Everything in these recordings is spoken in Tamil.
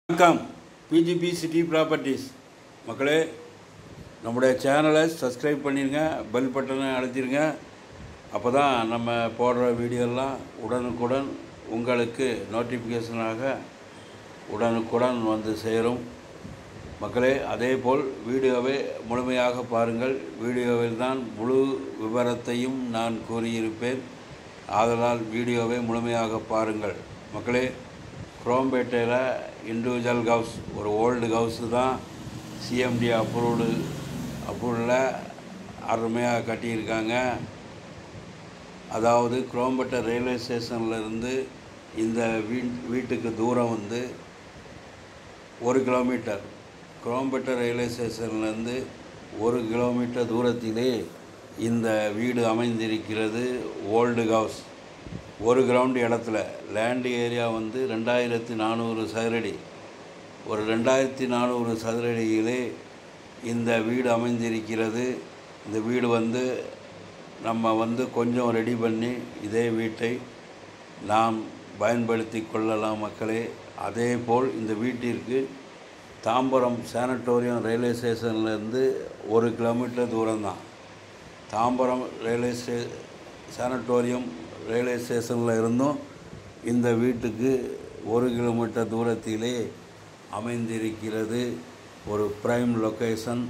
வணக்கம். பிஜிபி சிட்டி ப்ராப்பர்ட்டிஸ் மக்களே, நம்முடைய சேனலை சப்ஸ்கிரைப் பண்ணிடுங்க, பெல் பட்டனை அழுத்திடுங்க. அப்போ தான் நம்ம போடுற வீடியோலாம் உடனுக்குடன் உங்களுக்கு நோட்டிஃபிகேஷனாக உடனுக்குடன் வந்து சேரும் மக்களே. அதேபோல் வீடியோவை முழுமையாக பாருங்கள். வீடியோவில் தான் முழு விவரத்தையும் நான் கூறியிருப்பேன். ஆதலால் வீடியோவை முழுமையாக பாருங்கள் மக்களே. குரோம்பேட்டையில் இண்டிவிஜுவல் ஹவுஸ், ஒரு ஓல்டு ஹவுஸு தான். சிஎம்டி அப்ரூவ்டில் அருமையாக கட்டியிருக்காங்க. அதாவது குரோம்பேட்டை ரயில்வே ஸ்டேஷன்லேருந்து இந்த வீட்டுக்கு தூரம் வந்து 1 கிலோமீட்டர். குரோம்பேட்டை ரயில்வே ஸ்டேஷன்லேருந்து 1 கிலோமீட்டர் தூரத்திலே இந்த வீடு அமைந்திருக்கிறது. ஓல்டு ஹவுஸ், ஒரு கிரவுண்டு இடத்துல. லேண்டு ஏரியா வந்து 2400 சதுரடி. ஒரு 2400 சதுரடியிலே இந்த வீடு அமைந்திருக்கிறது. இந்த வீடு வந்து நம்ம கொஞ்சம் ரெடி பண்ணி இதே வீட்டை நாம் பயன்படுத்தி கொள்ளலாம் மக்களே. அதேபோல் இந்த வீட்டிற்கு தாம்பரம் சானட்டோரியம் ரயில்வே ஸ்டேஷன்லேருந்து 1 கிலோமீட்டர் தூரம்தான். தாம்பரம் சானட்டோரியம் ரயில்வே ஸ்டேஷனில் இருந்தும் இந்த வீட்டுக்கு 1 கிலோமீட்டர் தூரத்திலே அமைந்திருக்கிறது. ஒரு ப்ரைம் லொக்கேஷன்.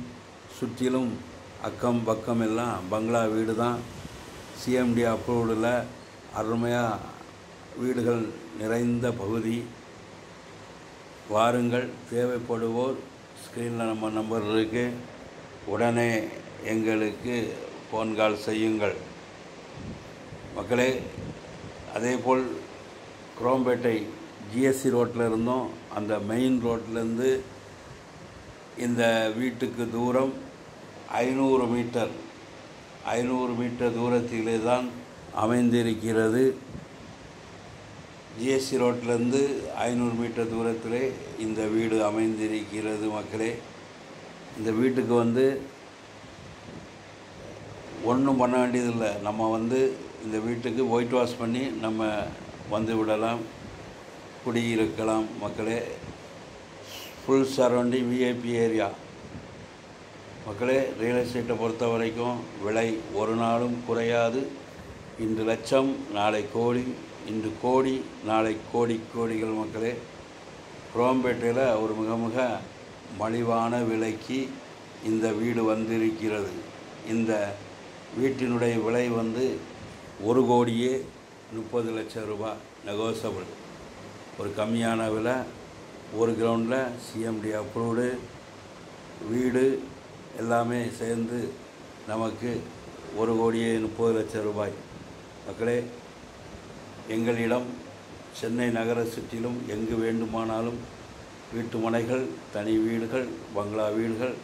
சுற்றிலும் அக்கம் பக்கம் எல்லாம் பங்களா வீடு தான். சிஎம்டி அப்ரூவ்டில் அருமையாக வீடுகள் நிறைந்த பகுதி. வாருங்கள், தேவைப்படுவோர் ஸ்க்ரீனில் நம்ம நம்பர் இருக்குது. உடனே எங்களுக்கு ஃபோன் கால் செய்யுங்கள் மக்களே. அதேபோல் குரோம்பேட்டை ஜிஎஸ்சி ரோட்டில் இருந்தும் அந்த மெயின் ரோட்லேருந்து இந்த வீட்டுக்கு தூரம் 500 மீட்டர். 500 மீட்டர் தூரத்திலே தான் அமைந்திருக்கிறது. ஜிஎஸ்சி ரோட்லேருந்து 500 மீட்டர் தூரத்திலே இந்த வீடு அமைந்திருக்கிறது மக்களே. இந்த வீட்டுக்கு ஒன்றும் பண்ண வேண்டியதில்லை. நம்ம இந்த வீட்டுக்கு ஒயிட் வாஷ் பண்ணி நம்ம வந்து விடலாம், குடியிருக்கலாம் மக்களே. ஃபுல் சரௌண்டிங் விஐபி ஏரியா மக்களே. ரியல் எஸ்டேட்டை பொறுத்த வரைக்கும் விலை ஒரு நாளும் குறையாது. இன்று லட்சம், நாளை கோடி, இன்று கோடி, நாளை கோடிகள் மக்களே. குரோம்பேட்டையில் ஒரு மிக மிக மலிவான விலைக்கு இந்த வீடு வந்திருக்கிறது. இந்த வீட்டினுடைய விலை 1,30,00,000 ரூபாய் நெகோசபிள். ஒரு கம்மியான விலை. ஒரு கிரவுண்டில் சிஎம்டி அப்ரூவ்டு வீடு எல்லாமே சேர்ந்து நமக்கு 1,30,00,000 ரூபாய் மக்களே. எங்களிடம் சென்னை நகர சுற்றிலும் எங்கு வேண்டுமானாலும் வீட்டு மனைகள், தனி வீடுகள், பங்களா வீடுகள்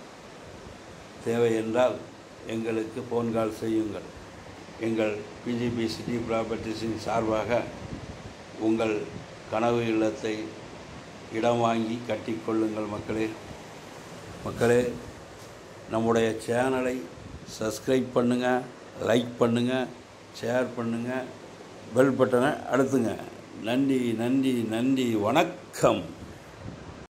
தேவை என்றால் எங்களுக்கு ஃபோன் கால் செய்யுங்கள். எங்கள் பிஜிபி சிட்டி ப்ராப்பர்ட்டிஸின் சார்பாக உங்கள் கனவு இல்லத்தை இடம் வாங்கி கட்டிக்கொள்ளுங்கள் மக்களே. நம்முடைய சேனலை சப்ஸ்கிரைப் பண்ணுங்கள், லைக் பண்ணுங்கள், ஷேர் பண்ணுங்கள், பெல் பட்டனை அழுத்துங்க. நன்றி, வணக்கம்.